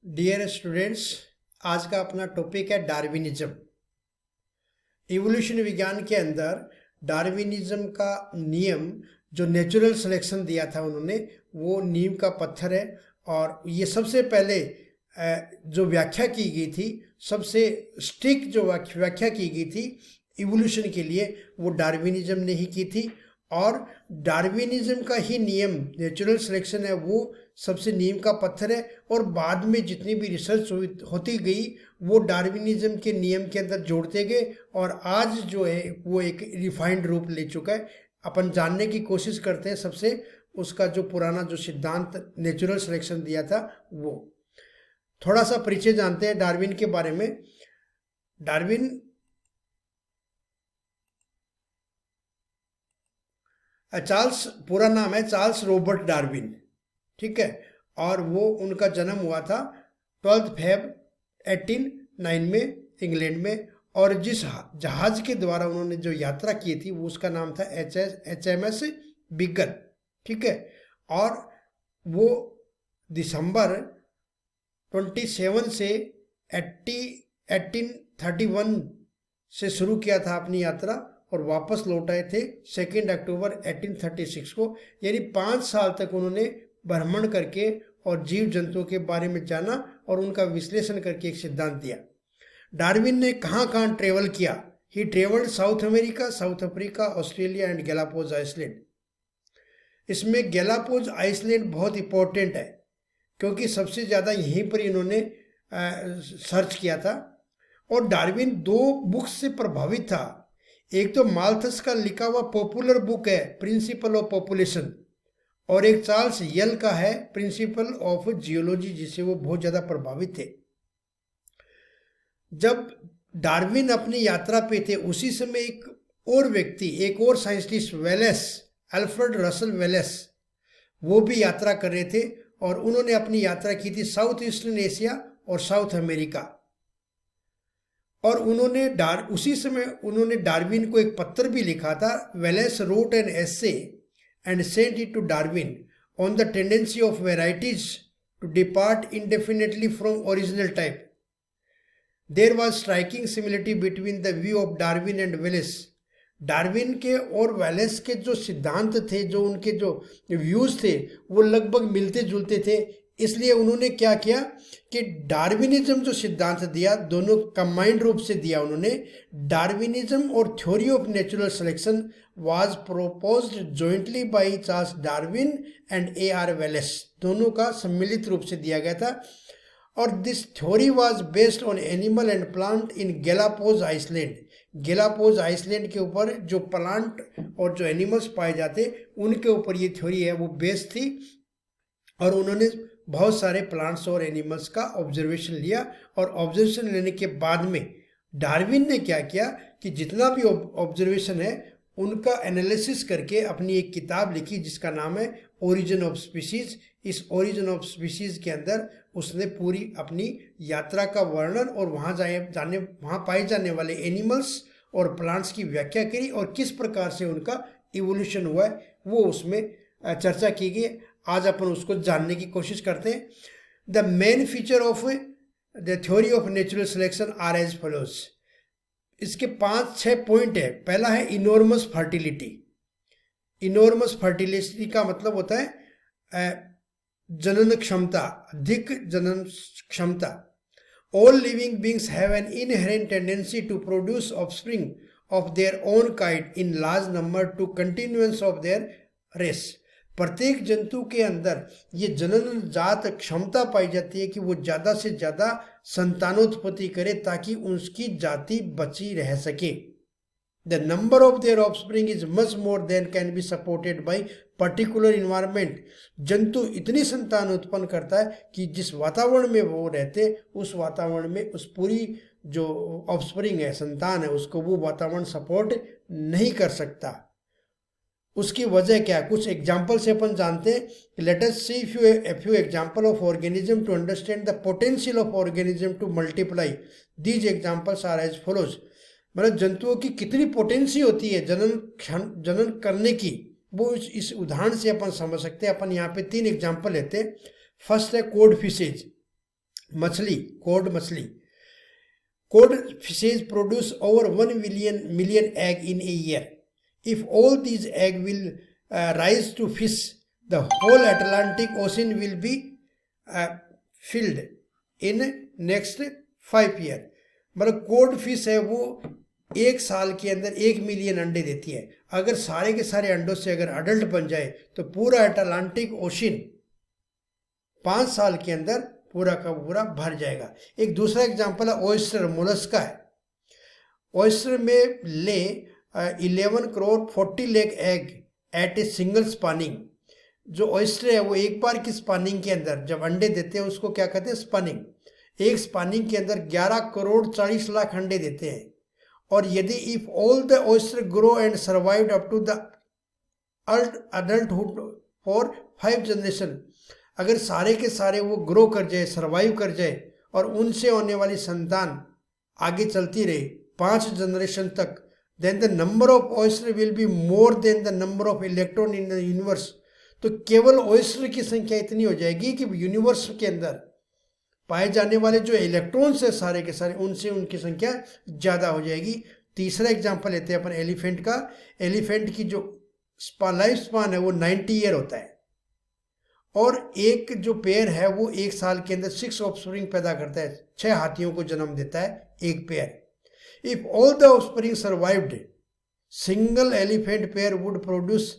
Dear students, आज का अपना टॉपिक है डार्विनिज्म। इवोल्यूशन विज्ञान के अंदर डार्विनिज्म का नियम जो नेचुरल सिलेक्शन दिया था उन्होंने, वो नींव का पत्थर है। और ये सबसे पहले जो व्याख्या की गई थी, सबसे स्ट्रिक्ट जो व्याख्या की गई थी इवोल्यूशन के लिए, वो डार्विनिज्म ने ही की थी। और डार्विनिज्म का ही नियम नेचुरल सिलेक्शन है, वो सबसे नींव का पत्थर है। और बाद में जितनी भी रिसर्च होती गई वो डार्विनिज्म के नियम के अंदर जोड़ते गए, और आज जो है वो एक रिफाइंड रूप ले चुका है। अपन जानने की कोशिश करते हैं सबसे उसका जो पुराना जो सिद्धांत नेचुरल सिलेक्शन दिया था वो। थोड़ा सा परिचय जानते हैं डार्विन के बारे में। डार्विन चार्ल्स, पूरा नाम है चार्ल्स रॉबर्ट डार्विन, ठीक है। और वो उनका जन्म हुआ था 12 फेब 1809 में इंग्लैंड में। और जिस जहाज के द्वारा उन्होंने जो यात्रा की थी वो उसका नाम था HMS बिगर, ठीक है। और वो दिसंबर 27 से 1831 से शुरू किया था अपनी यात्रा, और वापस लौट आए थे 2 अक्टूबर 1836 को। यानी 5 साल तक उन्होंने भ्रमण करके और जीव जंतुओं के बारे में जाना और उनका विश्लेषण करके एक सिद्धांत दिया। डार्विन ने कहाँ कहाँ ट्रेवल किया? He travelled South America, South Africa, Australia and Galapagos island. इसमें गैलापागोस आइसलैंड बहुत इंपॉर्टेंट है क्योंकि सबसे ज़्यादा यहीं पर इन्होंने सर्च किया था। और डार्विन 2 बुक्स से प्रभावित था। एक तो माल्थस का लिखा हुआ पॉपुलर बुक है प्रिंसिपल ऑफ पॉपुलेशन, और एक चार्ल्स यल का है प्रिंसिपल ऑफ जियोलॉजी, जिससे वो बहुत ज़्यादा प्रभावित थे। जब डार्विन अपनी यात्रा पे थे उसी समय एक और व्यक्ति, एक और scientist Wallace, Alfred Russell Wallace, वो भी यात्रा कर रहे थे। और उन्होंने अपनी यात्रा की थी साउथ ईस्टर्न एशिया और साउथ अमेरिका। और उन्होंने उसी समय उन्होंने डार्विन को एक पत्र भी लिखा था। Wallace wrote an essay and sent it to Darwin on the tendency of varieties to depart indefinitely from original type. There was striking similarity between the view of Darwin and Wallace. Darwin के और Wallace के जो सिद्धांत थे, जो उनके जो views थे, वो लगभग मिलते जुलते थे। इसलिए उन्होंने क्या किया कि डार्विनिज्म जो सिद्धांत दिया, दोनों कंबाइंड रूप से दिया उन्होंने। डार्विनिज्म और theory of natural selection was proposed jointly by Charles Darwin and AR Wallace, दोनों का सम्मिलित रूप से दिया गया था। और this theory was based on animal and plant in Galapagos island. Galapagos island के ऊपर जो प्लांट और जो एनिमल्स पाए जाते उनके ऊपर ये थ्योरी है वो बेस्ड थी। और उन्होंने बहुत सारे प्लांट्स और एनिमल्स का ऑब्जर्वेशन लिया, और ऑब्जर्वेशन लेने के बाद में डार्विन ने क्या किया कि जितना भी ऑब्जर्वेशन है उनका एनालिसिस करके अपनी एक किताब लिखी जिसका नाम है ओरिजिन ऑफ स्पीसीज। इस ओरिजिन ऑफ स्पीसीज के अंदर उसने पूरी अपनी यात्रा का वर्णन और वहाँ पाए जाने वाले एनिमल्स और प्लांट्स की व्याख्या करी, और किस प्रकार से उनका इवोल्यूशन हुआ है वो उसमें चर्चा की गई। आज अपन उसको जानने की कोशिश करते हैं। The main feature of the theory of natural selection are as follows. इसके 5-6 पॉइंट है। पहला है इनॉर्मस फर्टिलिटी। इनॉर्मस फर्टिलिटी का मतलब होता है जनन क्षमता, अधिक जनन क्षमता। All living beings have an inherent tendency to produce offspring of their own kind in large number to continuance of their race. प्रत्येक जंतु के अंदर ये जनन जात क्षमता पाई जाती है कि वो ज़्यादा से ज़्यादा संतानोत्पत्ति करे ताकि उसकी जाति बची रह सके। The number of their offspring is much more than can be supported by particular environment. जंतु इतनी संतान उत्पन्न करता है कि जिस वातावरण में वो रहते उस वातावरण में उस पूरी जो ऑफस्प्रिंग है, संतान है, उसको वो वातावरण सपोर्ट नहीं कर सकता। उसकी वजह क्या है? कुछ एग्जाम्पल से अपन जानते हैं। Let us see a few example of organism to understand the potential of organism to multiply. These examples are as follows. मतलब जंतुओं की कितनी पोटेंसी होती है जनन करने की, वो इस उदाहरण से अपन समझ सकते हैं। अपन यहाँ पे 3 एग्जाम्पल लेते हैं। फर्स्ट है कोड फिशेज। मछली, कॉड मछली, cod fishes produce over 1 million egg in a year. If all these egg will rise to fish, the whole Atlantic Ocean will be filled in next 5 year. मतलब code fish है वो एक साल के अंदर 1 million अंडे देती है। अगर सारे के सारे अंडों से अगर अडल्ट बन जाए तो पूरा अटलांटिक ओशन 5 साल के अंदर पूरा का पूरा भर जाएगा। एक दूसरा एग्जांपल है ऑयस्टर, मोलस्का है। ऑयस्टर में ले 11 crore 40 lakh egg at a single spawning. जो ऑयस्टर है वो एक बार की स्पॉनिंग के अंदर जब अंडे देते हैं उसको क्या कहते हैं, स्पॉनिंग। एक स्पॉनिंग के अंदर 11 करोड़ 40 लाख अंडे देते हैं। और यदि if all the oyster grow and survive up to the adulthood for 5 generation, अगर सारे के सारे वो ग्रो कर जाए, सर्वाइव कर जाए और उनसे होने वाली संतान आगे चलती रहे 5 जनरेशन तक, then the number of oyster will be more than the number of electron in the universe. तो केवल ऑयस्टर की संख्या इतनी हो जाएगी कि यूनिवर्स के अंदर पाए जाने वाले जो इलेक्ट्रॉन्स है सारे के सारे, उनसे उनकी संख्या ज़्यादा हो जाएगी। तीसरा एग्जाम्पल लेते हैं अपन एलिफेंट का। एलिफेंट की जो लाइफ स्पान है वो 90 ईयर होता है और एक जो पेयर है वो एक साल के अंदर 6 ऑफस्प्रिंग पैदा करता है, 6 हाथियों को जन्म देता है एक pair. If all the offspring survived, single elephant pair would produce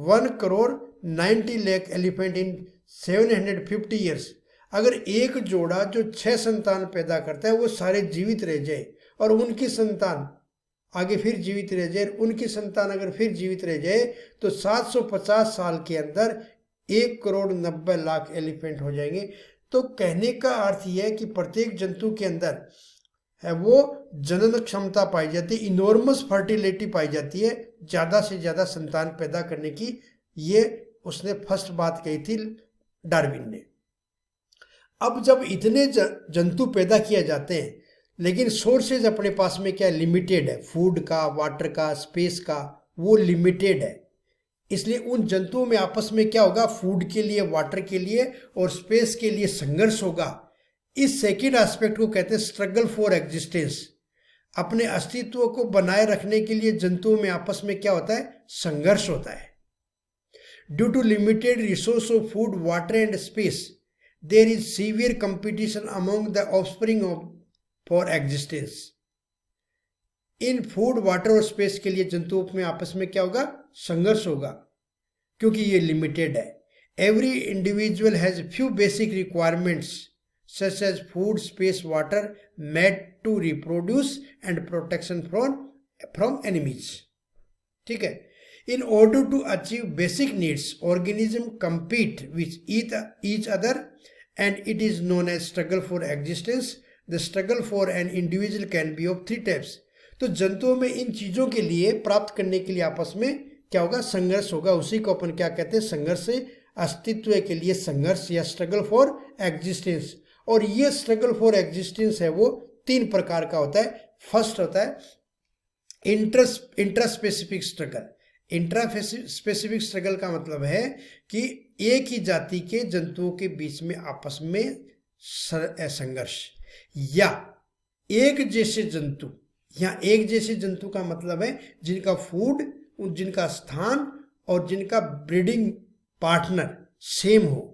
1 crore 90 lakh elephant in 750 years. अगर एक जोड़ा जो 6 संतान पैदा करता है वो सारे जीवित रह जाए और उनकी संतान आगे फिर जीवित रह जाए, उनकी संतान अगर फिर जीवित रह जाए तो 750 साल के अंदर 1 करोड़ 90 लाख एलिफेंट हो जाएंगे। तो कहने का अर्थ यह है कि प्रत्येक जंतु के अंदर है वो जनन क्षमता पाई जाती है, इनॉर्मस फर्टिलिटी पाई जाती है, ज़्यादा से ज़्यादा संतान पैदा करने की। ये उसने फर्स्ट बात कही थी डार्विन ने। अब जब इतने जंतु पैदा किए जाते हैं लेकिन सोर्सेज अपने पास में क्या लिमिटेड है, फूड का, वाटर का, स्पेस का, वो लिमिटेड है। इसलिए उन जंतुओं में आपस में क्या होगा, फूड के लिए, वाटर के लिए और स्पेस के लिए संघर्ष होगा। इस सेकेंड एस्पेक्ट को कहते हैं स्ट्रगल फॉर एग्जिस्टेंस। अपने अस्तित्व को बनाए रखने के लिए जंतुओं में आपस में क्या होता है, संघर्ष होता है। Due to limited resource of food, water and space, there is severe competition among the offspring of for existence. इन फूड, वाटर और स्पेस के लिए जंतुओं में आपस में क्या होगा, संघर्ष होगा, क्योंकि ये लिमिटेड है। Every individual has few basic requirements such as food, space, water made to reproduce and protection from enemies. ठीक है। In order to achieve basic needs, organism compete with each other and it is known as struggle for existence. The struggle for an individual can be of 3 types. तो जंतुओं में इन चीज़ों के लिए प्राप्त करने के लिए आपस में क्या होगा, संघर्ष होगा। उसी को अपन क्या कहते हैं, संघर्ष से अस्तित्व के लिए संघर्ष या स्ट्रगल फॉर एग्जिस्टेंस। और ये स्ट्रगल फॉर एग्जिस्टेंस है वो 3 प्रकार का होता है। फर्स्ट होता है इंट्रास्पेसिफिक स्ट्रगल। इंट्रास्पेसिफिक स्ट्रगल का मतलब है कि एक ही जाति के जंतुओं के बीच में आपस में संघर्ष, या एक जैसे जंतु, या एक जैसे जंतु का मतलब है जिनका फूड, जिनका स्थान और जिनका ब्रीडिंग पार्टनर सेम हो।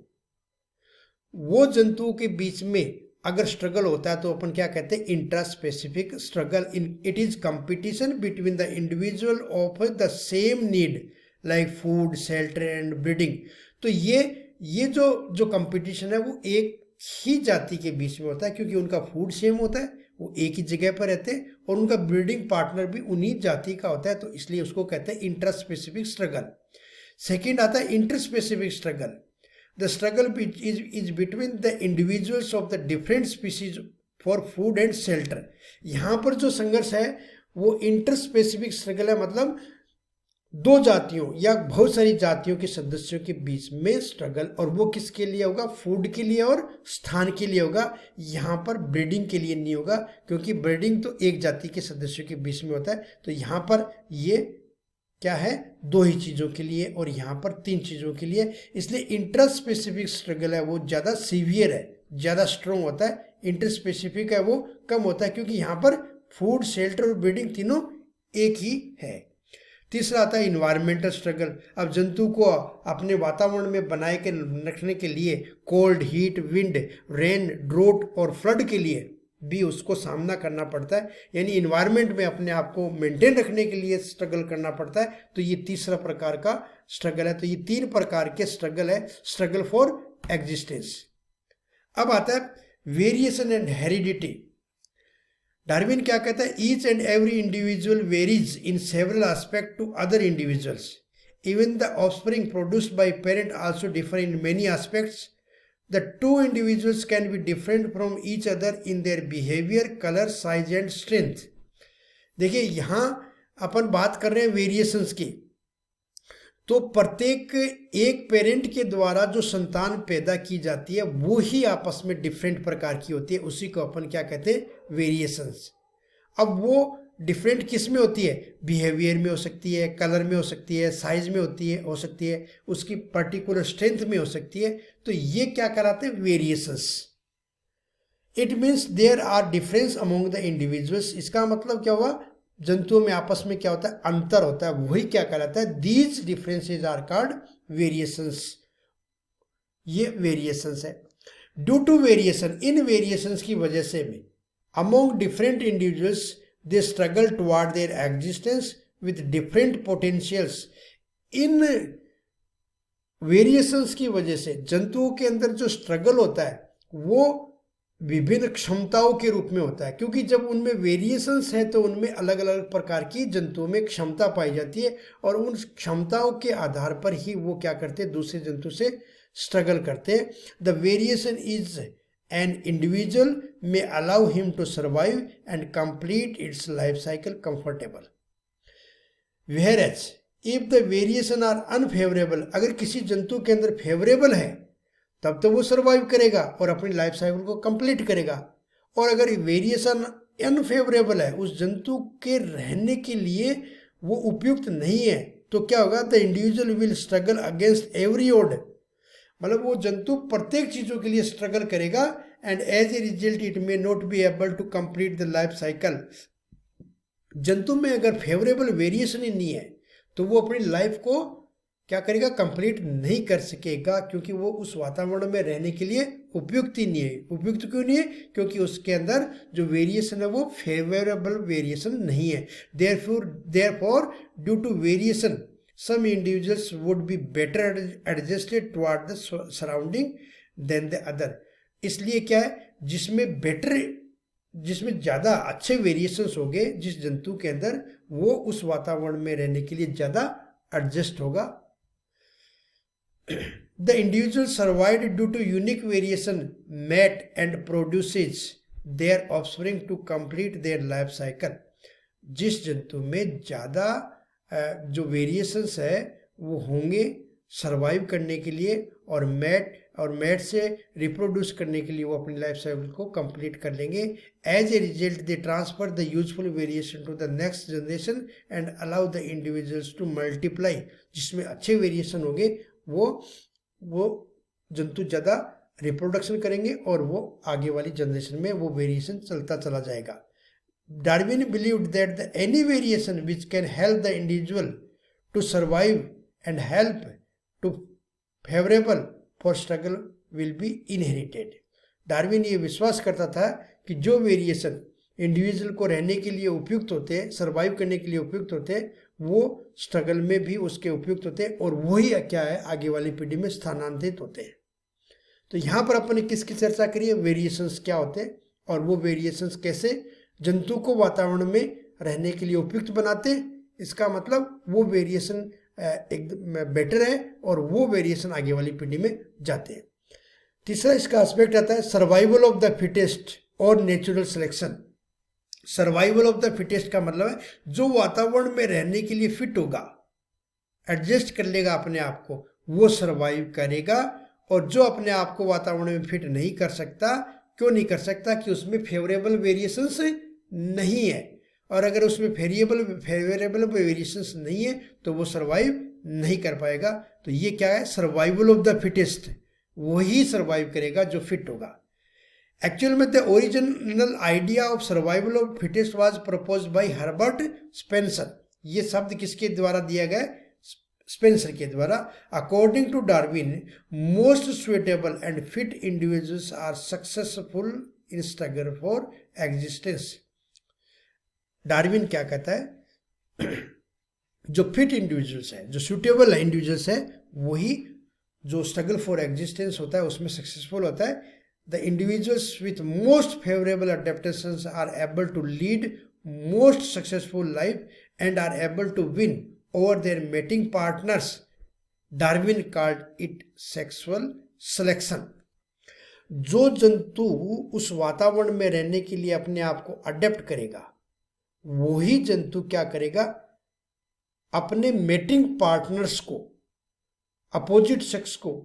वो जंतुओं के बीच में अगर स्ट्रगल होता है तो अपन क्या कहते हैं, intraspecific struggle. It is competition between the individual of the same need like food, shelter and breeding. तो ये जो कंपटीशन है वो एक ही जाति के बीच में होता है, क्योंकि उनका फूड सेम होता है, वो एक ही जगह पर रहते हैं और उनका ब्रीडिंग पार्टनर भी उन्हीं जाति का होता है, तो इसलिए उसको कहते हैं इंट्रास्पेसिफिक स्ट्रगल। सेकेंड आता है interspecific struggle. The struggle is between the individuals of the different species for food and shelter. यहाँ पर जो संघर्ष है वो इंटरस्पेसिफिक स्ट्रगल है, मतलब 2 जातियों या बहुत सारी जातियों के सदस्यों के बीच में स्ट्रगल। और वो किसके लिए होगा, फूड के लिए और स्थान के लिए होगा। यहाँ पर ब्रीडिंग के लिए नहीं होगा, क्योंकि ब्रीडिंग तो एक जाति के सदस्यों के बीच में होता है। तो यहाँ पर ये क्या है, 2 ही चीज़ों के लिए और यहाँ पर 3 चीज़ों के लिए। इसलिए इंट्रास्पेसिफिक स्ट्रगल है वो ज़्यादा सीवियर है, ज़्यादा स्ट्रोंग होता है, इंटरस्पेसिफिक है वो कम होता है, क्योंकि यहाँ पर फूड, शेल्टर और ब्रीडिंग तीनों एक ही है। तीसरा आता है इन्वायरमेंटल स्ट्रगल। अब जंतु को अपने वातावरण में बनाए के रखने के लिए cold, heat, wind, rain, draught और फ्लड के लिए भी उसको सामना करना पड़ता है, यानी इन्वायरमेंट में अपने आप को मेंटेन रखने के लिए स्ट्रगल करना पड़ता है। तो ये तीसरा प्रकार का स्ट्रगल है। तो ये 3 प्रकार के स्ट्रगल है, स्ट्रगल फॉर एग्जिस्टेंस। अब आता है वेरिएशन एंड हेरिडिटी। डार्विन क्या कहता है? Each and every individual varies in several aspect to other individuals, even the offspring produced by parent also differ in many aspects. The two individuals can be different from each other in their behavior, color, size and strength. देखिए यहाँ अपन बात कर रहे हैं variations की। तो प्रत्येक एक पेरेंट के द्वारा जो संतान पैदा की जाती है वो ही आपस में डिफरेंट प्रकार की होती है, उसी को अपन क्या कहते हैं? वेरिएशंस। अब वो डिफरेंट किस में होती है? बिहेवियर में हो सकती है, कलर में हो सकती है, साइज में हो सकती है, उसकी पर्टिकुलर स्ट्रेंथ में हो सकती है। तो ये क्या कहलाते हैं? Variations. It means there are difference among the individuals. इसका मतलब क्या हुआ? जंतुओं में आपस में क्या होता है? अंतर होता है, वही क्या कहलाता है? These differences are called variations. ये वेरिएशंस है। ड्यू टू वेरिएशन, इन वेरिएशंस की वजह से में among different individuals they struggle toward their existence with different potentials. इन वेरिएशंस की वजह से जंतुओं के अंदर जो स्ट्रगल होता है वो विभिन्न क्षमताओं के रूप में होता है, क्योंकि जब उनमें वेरिएशंस है तो उनमें अलग अलग प्रकार की जंतुओं में क्षमता पाई जाती है, और उन क्षमताओं के आधार पर ही वो क्या करते हैं? दूसरे जंतु से स्ट्रगल करते हैं। The variation is an individual may allow him to survive and complete its life cycle comfortable. Whereas if the variation are unfavorable, अगर किसी जंतु के अंदर फेवरेबल है तब तो वो सर्वाइव करेगा और अपनी लाइफ साइकिल को कंप्लीट करेगा, और अगर वेरिएशन अनफेवरेबल है, उस जंतु के रहने के लिए वो उपयुक्त नहीं है, तो क्या होगा? The individual will struggle against every odd. मतलब वो जंतु प्रत्येक चीज़ों के लिए स्ट्रगल करेगा, and as a result it may not be able to complete the life cycle. जंतु में अगर फेवरेबल वेरिएशन ही नहीं है तो वो अपनी लाइफ को क्या करेगा? कंप्लीट नहीं कर सकेगा, क्योंकि वो उस वातावरण में रहने के लिए उपयुक्त ही नहीं है। उपयुक्त क्यों नहीं है? क्योंकि उसके अंदर जो वेरिएशन है वो फेवरेबल वेरिएशन नहीं है। Therefore due to variation some individuals would be better adjusted toward the surrounding than the other. इसलिए क्या है? जिसमें ज़्यादा अच्छे वेरिएशंस होंगे जिस जंतु के अंदर, वो उस वातावरण में रहने के लिए ज़्यादा एडजस्ट होगा। The individual survived due to unique variation mate and produces their offspring to complete their life cycle. जिस जंतु में ज़्यादा जो वेरिएशंस है वो होंगे सरवाइव करने के लिए, और मैट से रिप्रोड्यूस करने के लिए वो अपनी लाइफ साइकिल को कंप्लीट कर लेंगे। As a result they transfer the useful variation to the next generation and allow the individuals to multiply. जिसमें अच्छे वेरिएशन होंगे वो जंतु ज़्यादा रिप्रोडक्शन करेंगे और वो आगे वाली जनरेशन में वो वेरिएशन चलता चला जाएगा। Darwin believed that any variation which can help the individual to survive and help to favorable for struggle will be inherited. Darwin ये विश्वास करता था कि जो वेरिएशन इंडिविजुअल को रहने के लिए उपयुक्त होते हैं, सर्वाइव करने के लिए उपयुक्त होते हैं, वो स्ट्रगल में भी उसके उपयुक्त होते हैं, और वही क्या है? आगे वाली पीढ़ी में स्थानांतरित होते हैं। तो यहाँ पर अपन ने किसकी चर्चा करी है? वेरिएशंस क्या होते हैं और वो वेरिएशंस कैसे जंतु को वातावरण में रहने के लिए उपयुक्त बनाते हैं। इसका मतलब वो वेरिएशन एकदम बेटर है और वो वेरिएशन आगे वाली पीढ़ी में जाते हैं। तीसरा इसका एस्पेक्ट आता है सर्वाइवल ऑफ द फिटेस्ट और natural selection. Survival of the fittest का मतलब है जो वातावरण में रहने के लिए फिट होगा, एडजस्ट कर लेगा अपने आप को, वो सर्वाइव करेगा, और जो अपने आप को वातावरण में फिट नहीं कर सकता, क्यों नहीं कर सकता? कि उसमें फेवरेबल वेरिएशंस नहीं है, और अगर उसमें फेवरेबल वेरिएशंस नहीं है तो वो सर्वाइव नहीं कर पाएगा। तो ये क्या है? Survival of the fittest. वही सर्वाइव करेगा जो फिट होगा। एक्चुअल में the original idea of survival of fittest was propose by Herbert Spencer. ये शब्द किसके द्वारा दिया गया? स्पेंसर के द्वारा। According to Darwin most suitable and fit individuals are successful in struggle for existence. Darwin क्या कहता है? जो फिट इंडिविजुअल्स है, जो सुटेबल इंडिविजुअल्स है, वही जो स्ट्रगल फॉर एग्जिस्टेंस होता है उसमें सक्सेसफुल होता है। The individuals with most favorable adaptations are able to lead most successful life and are able to win over their mating partners. Darwin called it sexual selection. जो जंतु उस वातावरण में रहने के लिए अपने आप को अडेप्ट करेगा, वही जंतु क्या करेगा? अपने मेटिंग पार्टनर्स को, अपोजिट सेक्स को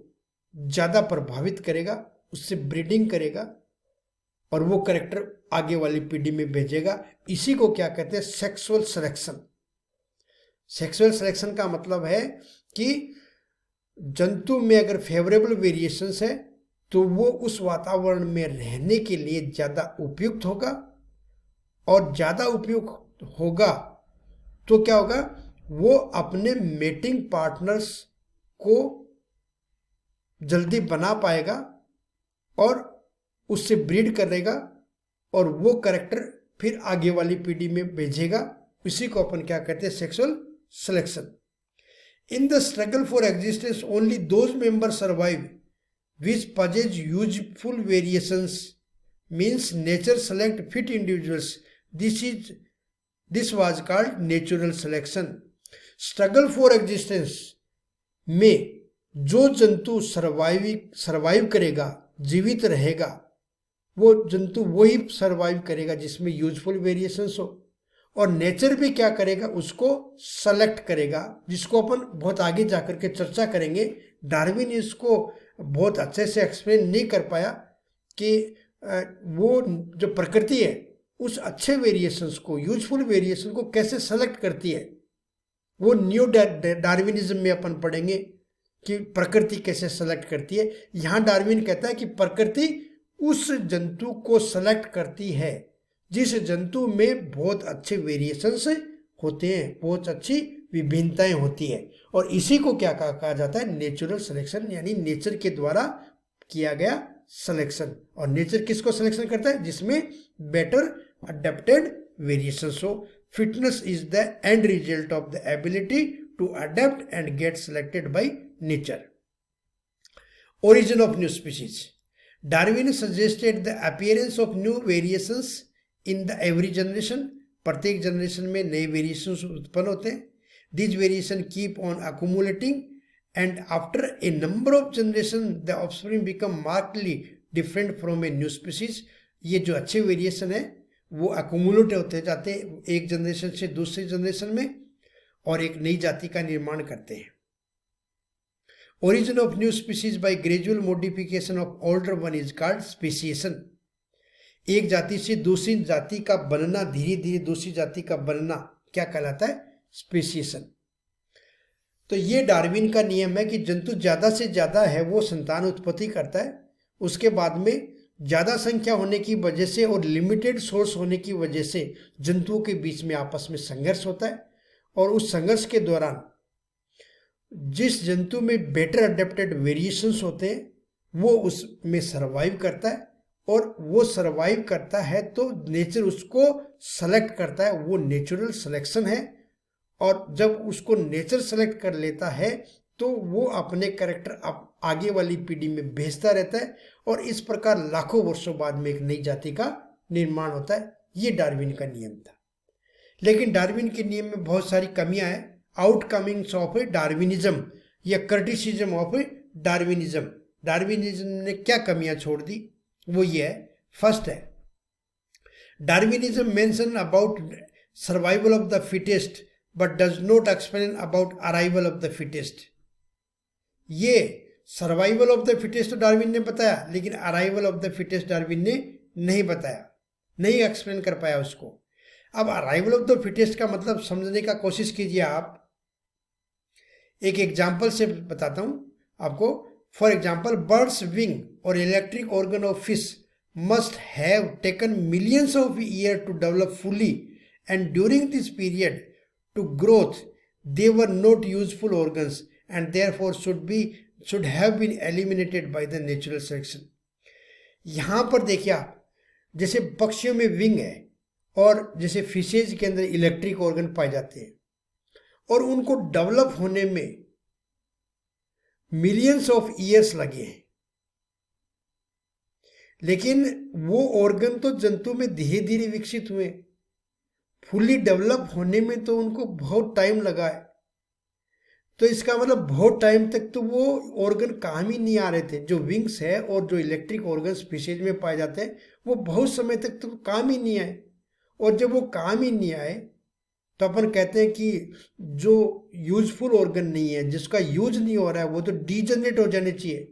ज़्यादा प्रभावित करेगा, उससे ब्रीडिंग करेगा और वो कैरेक्टर आगे वाली पीढ़ी में भेजेगा। इसी को क्या कहते हैं? Sexual selection. सेक्सुअल सिलेक्शन का मतलब है कि जंतु में अगर फेवरेबल वेरिएशंस है तो वो उस वातावरण में रहने के लिए ज़्यादा उपयुक्त होगा, और ज़्यादा उपयुक्त होगा तो क्या होगा? वो अपने मेटिंग पार्टनर्स को जल्दी बना पाएगा और उससे ब्रीड करेगा और वो कैरेक्टर फिर आगे वाली पीढ़ी में भेजेगा। इसी को अपन क्या कहते हैं? Sexual selection. In the struggle for existence only those member survive which पजेज useful variations, means nature select fit individuals. This was called natural selection. Struggle for existence में जो जंतु सर्वाइव करेगा, जीवित रहेगा, वो जंतु वही सर्वाइव करेगा जिसमें यूजफुल वेरिएशंस हो। और नेचर भी क्या करेगा? उसको सेलेक्ट करेगा, जिसको अपन बहुत आगे जाकर के चर्चा करेंगे। डार्विन इसको बहुत अच्छे से एक्सप्लेन नहीं कर पाया कि वो जो प्रकृति है उस अच्छे वेरिएशंस को, यूजफुल वेरिएशन को कैसे सेलेक्ट करती है। वो न्यू डार्विनिज्म में अपन पढ़ेंगे कि प्रकृति कैसे सेलेक्ट करती है। यहाँ डार्विन कहता है कि प्रकृति उस जंतु को सेलेक्ट करती है जिस जंतु में बहुत अच्छे वेरिएशंस होते हैं, बहुत अच्छी विभिन्नताएं होती है। और इसी को क्या कहा जाता है? नेचुरल सिलेक्शन, यानी नेचर के द्वारा किया गया सिलेक्शन। और नेचर किसको सिलेक्शन करता है? जिसमें बेटर अडेप्टेड वेरिएशंस हो। Fitness is the end result of the ability to adapt and get selected by nature. Origin of new species. Darwin suggested the appearance of new variations in the every generation. प्रत्येक generation में नए variations उत्पन्न होते हैं। These variations keep on accumulating and after a number of generations the offspring become markedly different from a new species. ये जो अच्छे variation है वो अक्यूमुलेट होते जाते हैं एक जनरेशन से दूसरी जनरेशन में और एक नई जाति का निर्माण करते हैं। Origin of new species by gradual modification of older one is called speciation. एक जाति से दूसरी जाति का बनना, धीरे धीरे दूसरी जाति का बनना क्या कहलाता है? स्पेसिएशन। तो ये डार्विन का नियम है कि जंतु ज़्यादा से ज़्यादा है वो संतान उत्पत्ति करता है। उसके बाद में ज़्यादा संख्या होने की वजह से और लिमिटेड सोर्स होने की वजह से जंतुओं के बीच में आपस में संघर्ष होता है, और उस संघर्ष के दौरान जिस जंतु में बेटर अडेप्टेड वेरिएशंस होते हैं वो उसमें सर्वाइव करता है, और वो सर्वाइव करता है तो नेचर उसको सेलेक्ट करता है। वो नेचुरल सिलेक्शन है। और जब उसको नेचर सेलेक्ट कर लेता है तो वो अपने कैरेक्टर आगे वाली पीढ़ी में भेजता रहता है, और इस प्रकार लाखों वर्षों बाद में एक नई जाति का निर्माण होता है। ये डार्विन का नियम था। लेकिन डार्विन के नियम में बहुत सारी कमियां हैं। आउटकमिंग्स ऑफ डार्विनिज्म या क्रिटिसिज्म ऑफ डार्विनिज्म। डार्विनिज्म ने क्या कमियां छोड़ दी? वो ये है, फर्स्ट है Darwinism mention about survival of the fittest but does not explain about arrival of the fittest. ये survival of the fittest Darwin ने बताया, लेकिन arrival of the fittest Darwin ने नहीं बताया, नहीं एक्सप्लेन कर पाया उसको। अब अराइवल ऑफ द फिटेस्ट का मतलब समझने का कोशिश कीजिए आप। एक एग्जाम्पल से बताता हूं आपको। फॉर एग्जाम्पल, बर्ड्स विंग और electric organ of fish must have taken millions of years to develop fully, and during this period to growth they were not useful organs and therefore should have been eliminated by the natural selection. यहाँ पर देखिए आप, जैसे पक्षियों में wing है और जैसे फिशेज के अंदर इलेक्ट्रिक ऑर्गन पाए जाते हैं और उनको डेवलप होने में मिलियंस ऑफ ईयर्स लगे हैं, लेकिन वो ऑर्गन तो जंतु में धीरे धीरे विकसित हुए, फुली डेवलप होने में तो उनको बहुत टाइम लगा है। तो इसका मतलब बहुत टाइम तक तो वो ऑर्गन काम ही नहीं आ रहे थे। जो विंग्स है और जो इलेक्ट्रिक ऑर्गन स्पीशीज में पाए जाते हैं वो बहुत समय तक तो काम ही नहीं आए, और जब वो काम ही नहीं आए तो अपन कहते हैं कि जो यूजफुल ऑर्गन नहीं है, जिसका यूज नहीं हो रहा है, वो तो डीजनरेट हो जाने चाहिए।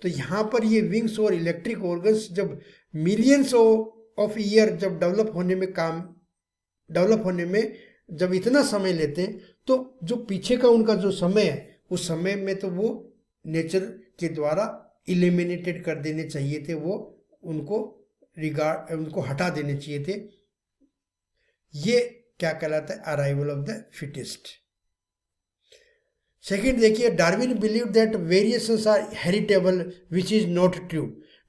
तो यहाँ पर ये विंग्स और इलेक्ट्रिक ऑर्गन्स जब मिलियंस ऑफ ईयर जब डेवलप होने में जब इतना समय लेते हैं, तो जो पीछे का उनका जो समय है उस समय में तो वो नेचर के द्वारा इलिमिनेटेड कर देने चाहिए थे, वो उनको हटा देने चाहिए थे। ये क्या कहलाता है? Arrival of the fittest. Second देखिए, Darwin believe that variations are heritable which is not true.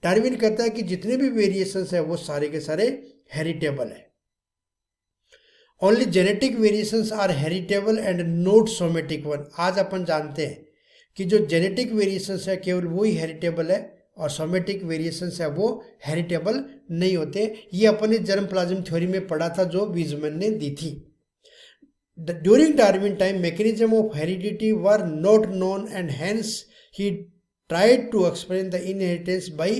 Darwin कहता है कि जितने भी वेरिएशंस है वो सारे के सारे हेरिटेबल है। Only genetic variations are heritable and not somatic one. आज अपन जानते हैं कि जो जेनेटिक वेरिएशंस है केवल वो ही हेरिटेबल है और सोमेटिक वेरिएशंस है वो हेरिटेबल नहीं होते। ये अपने जर्म प्लाज्म थ्योरी में पढ़ा था जो वीजमैन ने दी थी। During Darwin time mechanism of heredity were not known and hence he tried to explain the inheritance by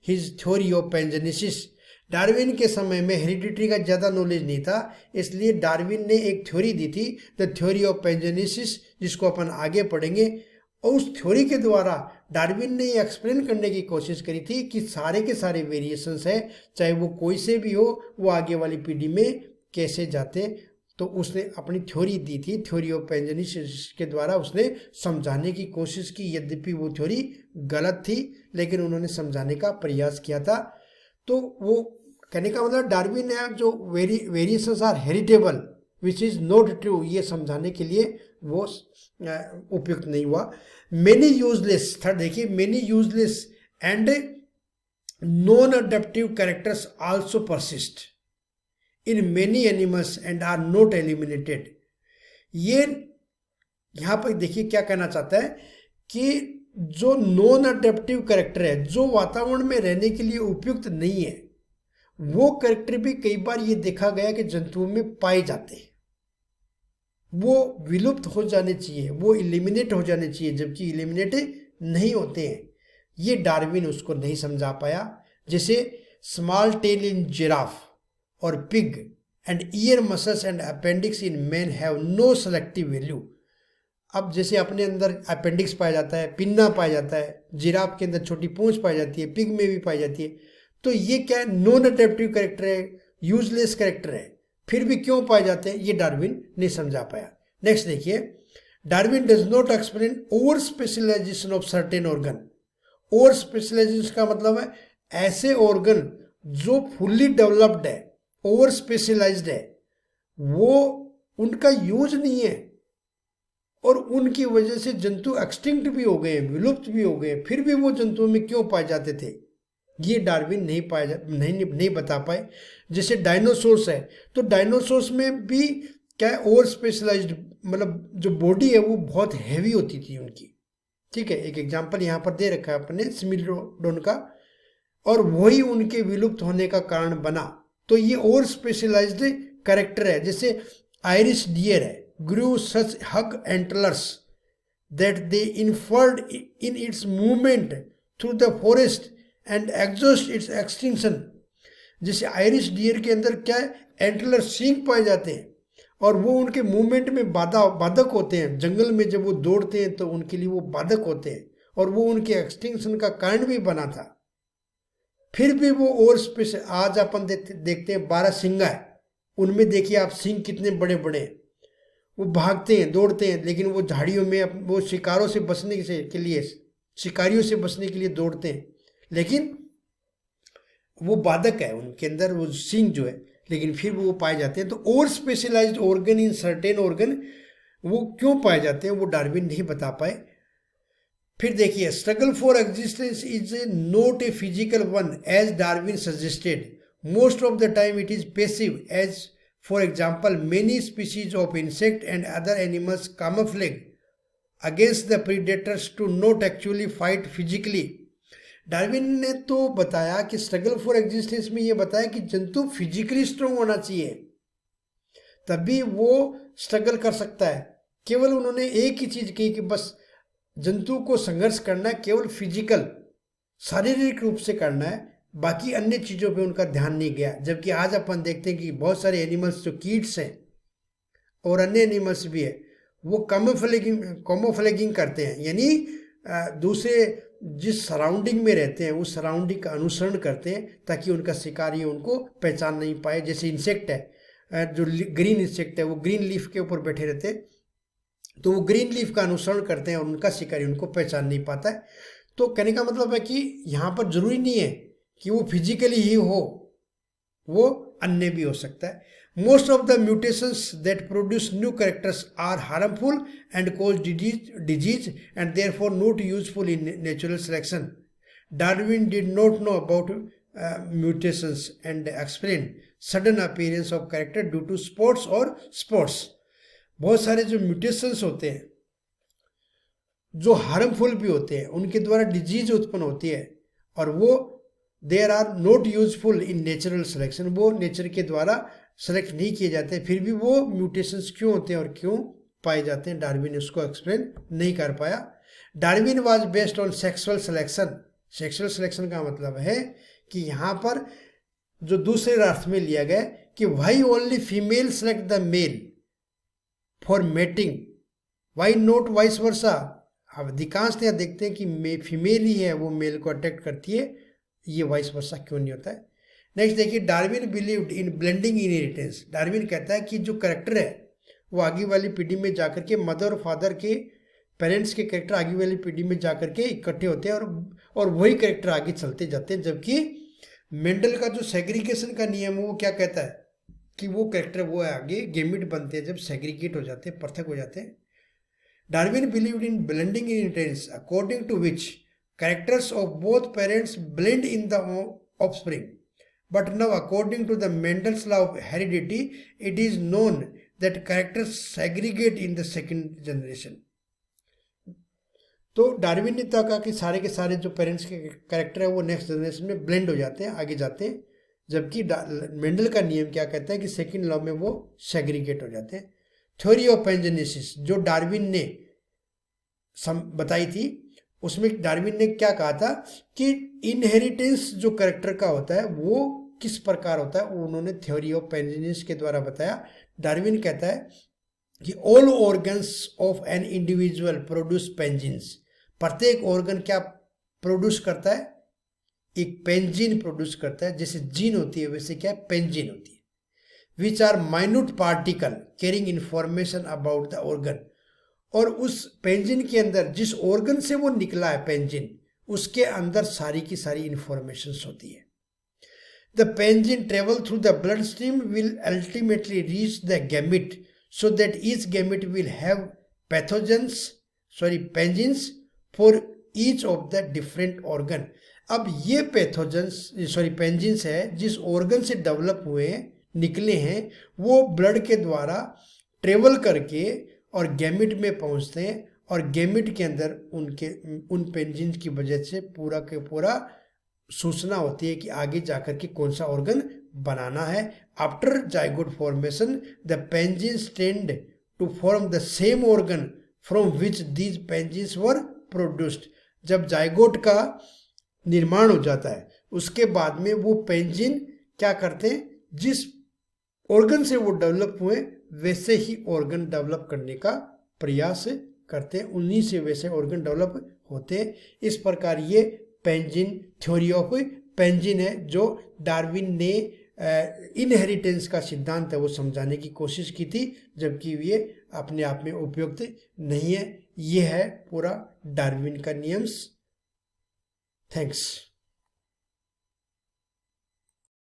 his theory of pangenesis. Darwin के समय में हेरिडिटी का ज़्यादा नॉलेज नहीं था, इसलिए डार्विन ने एक थ्योरी दी थी, द थ्योरी ऑफ पैंजेनेसिस, जिसको अपन आगे पढ़ेंगे। और उस थ्योरी के द्वारा डार्विन ने ये एक्सप्लेन करने की कोशिश करी थी कि सारे के सारे वेरिएशंस है, चाहे वो कोई से भी हो, वो आगे वाली पीढ़ी में कैसे जाते। तो उसने अपनी थ्योरी दी थी, थ्योरी ऑफ पैंजेनेसिस के द्वारा उसने समझाने की कोशिश की। यद्यपि वो थ्योरी गलत थी, लेकिन उन्होंने समझाने का प्रयास किया था। तो वो कहने का मतलब डार्विन ने जो variations are heritable which is not true, ये समझाने के लिए वो उपयुक्त नहीं हुआ। मेनी यूजलेस, थर्ड देखिए, many useless and non adaptive characters also persist in many animals and are not eliminated. ये यहाँ पर देखिए क्या कहना चाहता है कि जो नॉन अडेप्टिव कैरेक्टर है, जो वातावरण में रहने के लिए उपयुक्त नहीं है, वो कैरेक्टर भी कई बार ये देखा गया कि जंतुओं में पाए जाते हैं। वो विलुप्त हो जाने चाहिए, वो इलिमिनेट हो जाने चाहिए, जबकि इलिमिनेट नहीं होते हैं। ये डार्विन उसको नहीं समझा पाया। जैसे स्मॉल टेल इन जिराफ और pig and ear muscles and appendix in man have no selective value. अब जैसे अपने अंदर अपेंडिक्स पाया जाता है, पिन्ना पाया जाता है, जिराफ के अंदर छोटी पूंछ पाई जाती है, पिग में भी पाई जाती है, तो ये क्या नॉन अडेप्टिव कैरेक्टर है, यूजलेस कैरेक्टर है, फिर भी क्यों पाए जाते हैं, ये डार्विन नहीं समझा पाया। नेक्स्ट देखिए, Darwin does not explain over specialization of certain organ. Over specialization का मतलब है ऐसे ऑर्गन जो फुल्ली डेवलप्ड है, ओवर स्पेशलाइज्ड है, वो उनका यूज नहीं है और उनकी वजह से जंतु एक्सटिंक्ट भी हो गए, विलुप्त भी हो गए, फिर भी वो जंतुओं में क्यों पाए जाते थे, ये डार्विन नहीं बता पाए। जैसे डायनासोर्स है, तो डायनासोर्स में भी क्या है, ओवर स्पेशलाइज्ड, मतलब जो बॉडी है वो बहुत हैवी होती थी उनकी। ठीक है, एक एग्जांपल यहाँ पर दे रखा है अपने स्मिलोडोन का, और वही उनके विलुप्त होने का कारण बना। तो ये ओवर स्पेशलाइज्ड कैरेक्टर है। जैसे आयरिश डियर है, grew such hug antlers that they inferred in its movement through the forest and exhaust its extinction। जैसे आयरिश डियर के अंदर क्या है, एंटलर सींग पाए जाते हैं और वो उनके मूवमेंट में बाधक होते हैं। जंगल में जब वो दौड़ते हैं तो उनके लिए वो बाधक होते हैं और वो उनके एक्सटिंक्शन का कारण भी बना था। फिर भी वो और स्पेशल, आज अपन देखते हैं 12 सिंगा है, उनमें देखिए आप सींग कितने बड़े बड़े हैं, वो भागते हैं, दौड़ते हैं, लेकिन वो झाड़ियों में वो शिकारियों से बचने के लिए दौड़ते हैं, लेकिन वो बाधक है उनके अंदर, वो सिंग जो है, लेकिन फिर वो पाए जाते हैं। तो और specialized organ in certain organ वो क्यों पाए जाते हैं वो डार्विन नहीं बता पाए। फिर देखिए, struggle for existence is not a physical one as Darwin suggested, most of the time it is passive, as for example many species of insect and other animals camouflage against the predators to not actually fight physically। डार्विन ने तो बताया कि struggle for existence में ये बताया कि जंतु फिजिकली स्ट्रांग होना चाहिए, तभी वो स्ट्रगल कर सकता है। केवल उन्होंने एक ही चीज कही कि बस जंतु को संघर्ष करना है, केवल फिजिकल शारीरिक रूप से करना है, बाकी अन्य चीजों पे उनका ध्यान नहीं गया। जबकि आज अपन देखते हैं कि बहुत सारे एनिमल्स जो कीट्स हैं और अन्य एनिमल्स भी है, वो कैमोफ्लेजिंग करते हैं, यानी दूसरे जिस सराउंडिंग में रहते हैं उस सराउंडिंग का अनुसरण करते हैं ताकि उनका शिकारी उनको पहचान नहीं पाए। जैसे इंसेक्ट है, जो ग्रीन इंसेक्ट है, वो ग्रीन लीफ के ऊपर बैठे रहते हैं, तो वो ग्रीन लीफ का अनुसरण करते हैं और उनका शिकारी उनको पहचान नहीं पाता है। तो कहने का मतलब है कि यहाँ पर जरूरी नहीं है कि वो फिजिकली ही हो, वो अन्य भी हो सकता है। Most of the mutations that produce new characters are harmful and cause disease and therefore not useful in natural selection. Darwin did not know about mutations and explained sudden appearance of character due to sports or sports. बहुत सारे जो mutations होते हैं जो harmful भी होते हैं, उनके द्वारा डिजीज उत्पन्न होती है और वो there are not useful in natural selection, वो नेचर के द्वारा सेलेक्ट नहीं किए जाते। फिर भी वो म्यूटेशंस क्यों होते हैं और क्यों पाए जाते हैं, डार्विन ने उसको एक्सप्लेन नहीं कर पाया। Darwin was based on sexual selection. Sexual selection का मतलब है कि यहाँ पर जो दूसरे अर्थ में लिया गया कि why only female select the male for mating, why not vice versa. अब अधिकांश यहाँ देखते हैं कि फीमेल ही है वो मेल को अट्रैक्ट करती है, ये वाइस वर्सा क्यों नहीं होता है। नेक्स्ट देखिए, Darwin believed in blending inheritance. Darwin कहता है कि जो करेक्टर है वो आगे वाली पीढ़ी में जाकर के मदर और फादर के पेरेंट्स के करेक्टर आगे वाली पीढ़ी में जाकर के इकट्ठे होते हैं और वही करेक्टर आगे चलते जाते हैं। जबकि मेंडल का जो सेग्रीगेशन का नियम है वो क्या कहता है कि वो करेक्टर वो आगे गेमिट बनते हैं जब सेग्रीगेट हो जाते हैं, पृथक हो जाते हैं। Darwin believed in blending inheritance according to which characters of both parents blend in the offspring. But now, according to the Mendel's law of heredity, it is known that characters segregate in the second generation. तो Darwin ने तो कहा कि सारे के सारे जो parents के कैरेक्टर है वो नेक्स्ट जनरेशन में ब्लेंड हो जाते हैं, आगे जाते हैं। जबकि मेंडल का नियम क्या कहता है कि सेकंड लॉ में वो सेग्रीगेट हो जाते हैं। थ्योरी ऑफ पैंजेनेसिस जो डार्विन ने बताई थी, उसमें डार्विन ने क्या कहा था कि इनहेरिटेंस जो कैरेक्टर का होता है वो किस प्रकार होता है, वो उन्होंने थ्योरी ऑफ पैंजेनेसिस के द्वारा बताया। डार्विन कहता है कि all organs of an individual produce pangenes. प्रत्येक ऑर्गन क्या प्रोड्यूस करता है, एक पेंजिन प्रोड्यूस करता है। जैसे जीन होती है वैसे क्या पेंजिन होती है, which are minute particle carrying information about the organ. और उस पेंजिन के अंदर जिस ऑर्गन से वो निकला है पेंजिन, उसके अंदर सारी की सारी इंफॉर्मेशन होती है। The pangene travel through the blood stream will ultimately reach the gamete so that each gamete will have pangenes for each of the different organ. अब ये पेंजिन्स है जिस ऑर्गन से डेवलप हुए निकले हैं, वो ब्लड के द्वारा ट्रेवल करके और गैमिट में पहुंचते हैं और गैमिट के अंदर उन पेंजिन की वजह से पूरा के पूरा सूचना होती है कि आगे जाकर के कौन सा ऑर्गन बनाना है। After zygote formation the pangenes tend to form the same organ from which these pangenes were produced. जब जाइगोट का निर्माण हो जाता है उसके बाद में वो पेंजिन क्या करते हैं, जिस ऑर्गन से वो डेवलप हुए वैसे ही ऑर्गन डेवलप करने का प्रयास करते हैं, उन्हीं से वैसे ऑर्गन डेवलप होते हैं। इस प्रकार ये पेंजिन थ्योरी ऑफ पेंजिन है जो डार्विन ने इनहेरिटेंस का सिद्धांत है वो समझाने की कोशिश की थी, जबकि ये अपने आप में उपयुक्त नहीं है। ये है पूरा डार्विन का नियम्स। थैंक्स।